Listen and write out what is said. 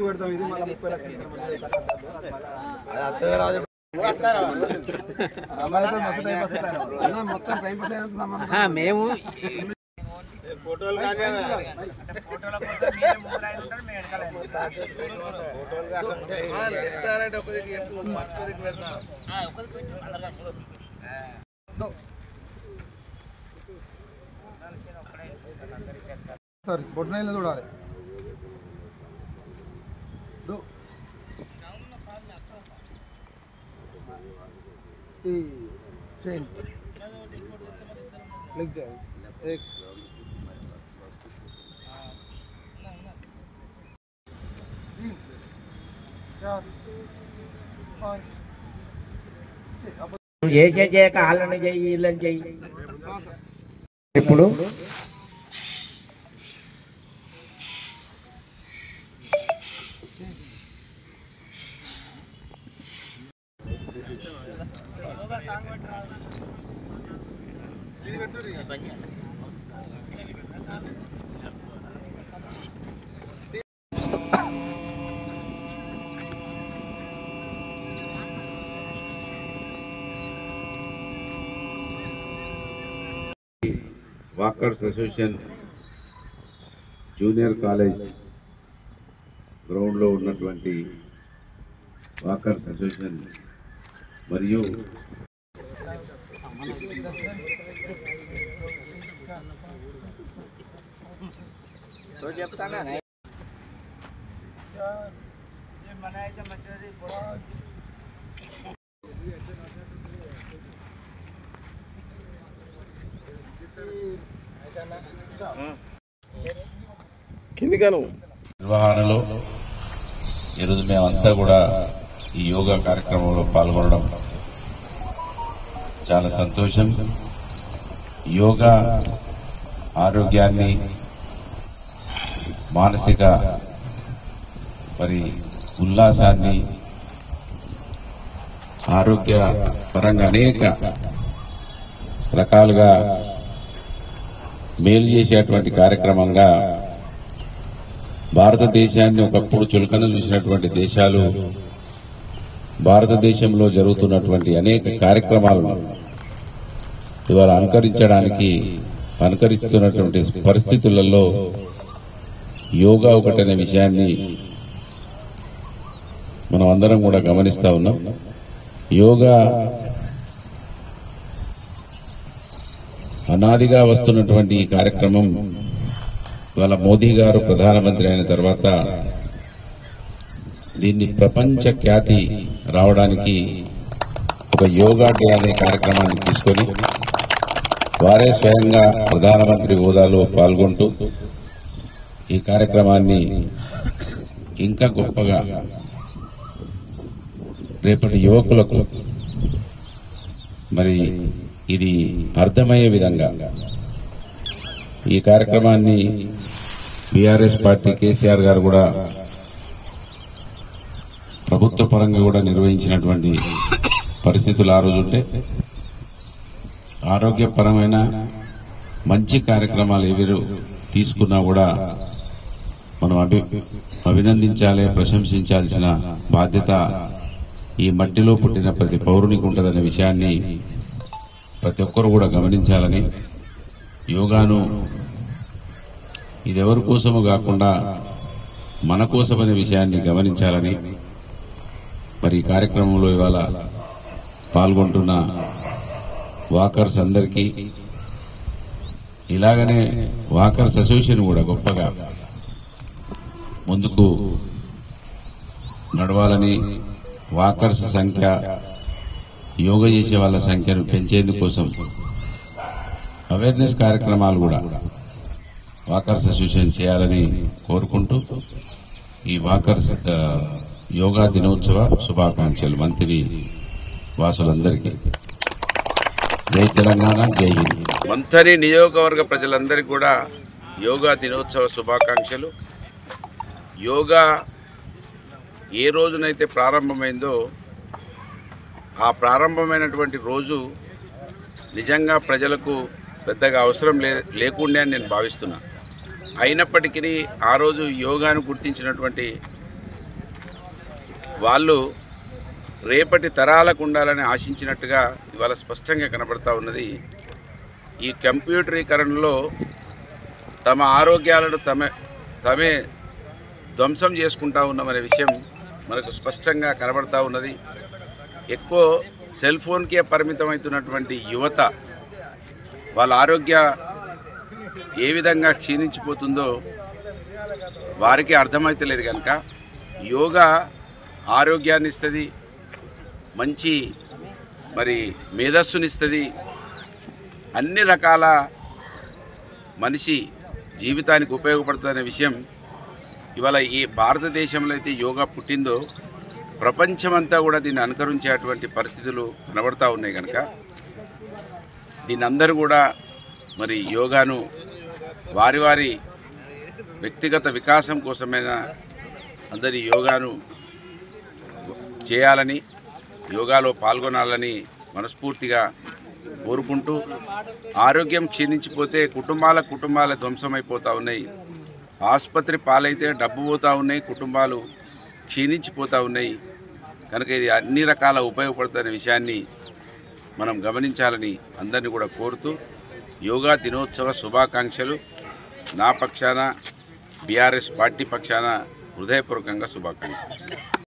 పెడతాం ఇది మళ్ళీ 30 లక్షలు మొత్తం టైం పాస్ మేము ఫోటోలు సార్ బొట్టనైలు చూడాలి चेन लग जाए एक చేయక వాళ్ళని చెయ్యి వీళ్ళని చెయ్యి. ఇప్పుడు వాకర్స్ అసోసియేషన్ జూనియర్ కాలేజ్ గ్రౌండ్లో ఉన్నటువంటి వాకర్స్ అసోసియేషన్ మరియు నిర్వహణలో ఈరోజు మేమంతా కూడా ఈ యోగా కార్యక్రమంలో పాల్గొనడం చాలా సంతోషం. యోగా ఆరోగ్యాన్ని, మానసిక ఉల్లాసాన్ని, ఆరోగ్యపరంగా అనేక రకాలుగా మేలు చేసేటువంటి కార్యక్రమంగా భారతదేశాన్ని ఒకప్పుడు చులకన చూసినటువంటి దేశాలు భారతదేశంలో జరుగుతున్నటువంటి అనేక కార్యక్రమాలను ఇవాళ అనుకరిస్తున్నటువంటి పరిస్థితులలో యోగా ఒకటనే విషయాన్ని మనం అందరం కూడా గమనిస్తా ఉన్నాం. యోగా అనాదిగా వస్తున్నటువంటి ఈ కార్యక్రమం ఇవాళ మోదీ గారు ప్రధానమంత్రి అయిన తర్వాత దీన్ని ప్రపంచ ఖ్యాతి రావడానికి ఒక యోగా డే అనే కార్యక్రమాన్ని తీసుకొని వారే స్వయంగా ప్రధానమంత్రి హోదాలో పాల్గొంటూ ఈ కార్యక్రమాన్ని ఇంకా గొప్పగా రేపటి యువకులకు ఇది అర్థమయ్యే విధంగా ఈ కార్యక్రమాన్ని బీఆర్ఎస్ పార్టీ కేసీఆర్ గారు కూడా ప్రభుత్వ పరంగా కూడా నిర్వహించినటువంటి పరిస్థితులు ఆ రోజు ఉంటే ఆరోగ్యపరమైన మంచి కార్యక్రమాలు ఎవరు తీసుకున్నా కూడా మనం అభినందించాలి, ప్రశంసించాల్సిన బాధ్యత ఈ మట్టిలో పుట్టిన ప్రతి పౌరునికి ఉంటుందనే విషయాన్ని ప్రతి ఒక్కరు కూడా గమనించాలని, యోగాను ఇదెవరి కోసమో కాకుండా మన కోసమనే విషయాన్ని గమనించాలని ఈ కార్యక్రమంలో ఇవాళ పాల్గొంటున్న వాకర్స్ అందరికీ, ఇలాగనే వాకర్స్ అసోసియేషన్ కూడా గొప్పగా ముందుకు నడవాలని, వాకర్స్ సంఖ్య, యోగా చేసే వాళ్ళ సంఖ్యను పెంచేందుకోసం అవేర్నెస్ కార్యక్రమాలు కూడా వాకర్స్ అసోసియేషన్ చేయాలని కోరుకుంటూ ఈ వాకర్స్ యోగా దినోత్సవ శుభాకాంక్షలు మంత్రి వాసులందరికీ. జై తెలంగాణ, జై హింద్. మంథని నియోజకవర్గ ప్రజలందరికీ కూడా యోగా దినోత్సవ శుభాకాంక్షలు. యోగా ఏ రోజునైతే ప్రారంభమైందో ఆ ప్రారంభమైనటువంటి రోజు నిజంగా ప్రజలకు పెద్దగా అవసరం లేకుండే అని నేను భావిస్తున్నా. అయినప్పటికీ ఆ రోజు యోగాను గుర్తించినటువంటి వాళ్ళు రేపటి తరాలకు ఉండాలని ఆశించినట్టుగా ఇవాళ స్పష్టంగా కనబడతా ఉన్నది. ఈ కంప్యూటరీకరణలో తమ ఆరోగ్యాలను తమే ధ్వంసం చేసుకుంటా ఉన్నామనే విషయం మనకు స్పష్టంగా కనబడతా ఉన్నది. ఎక్కువ సెల్ ఫోన్కే పరిమితమవుతున్నటువంటి యువత వాళ్ళ ఆరోగ్య ఏ విధంగా క్షీణించిపోతుందో వారికి అర్థమైతలేదు కనుక యోగా ఆరోగ్యాన్ని ఇస్తుంది, మంచి మేధస్సునిస్తుంది, అన్ని రకాల మనిషి జీవితానికి ఉపయోగపడుతుందనే విషయం ఇవాళ ఈ భారతదేశంలో అయితే యోగా పుట్టిందో ప్రపంచమంతా కూడా దీన్ని అనుకరించేటువంటి పరిస్థితులు కనబడతా ఉన్నాయి కనుక దీన్ని అందరూ కూడా యోగాను వారి వారి వ్యక్తిగత వికాసం కోసమైనా అందరి యోగాను చేయాలని, యోగాలో పాల్గొనాలని మనస్ఫూర్తిగా కోరుకుంటూ, ఆరోగ్యం క్షీణించిపోతే కుటుంబాల ధ్వంసమైపోతూ ఉన్నాయి. ఆసుపత్రి పాలైతే డబ్బు పోతూ ఉన్నాయి, కుటుంబాలు క్షీణించిపోతూ ఉన్నాయి. కనుక ఇది అన్ని రకాల ఉపయోగపడుతున్న విషయాన్ని మనం గమనించాలని అందరినీ కూడా కోరుతూ యోగా దినోత్సవ శుభాకాంక్షలు. నా పక్షాన, బీఆర్ఎస్ పార్టీ పక్షాన హృదయపూర్వకంగా శుభాకాంక్షలు.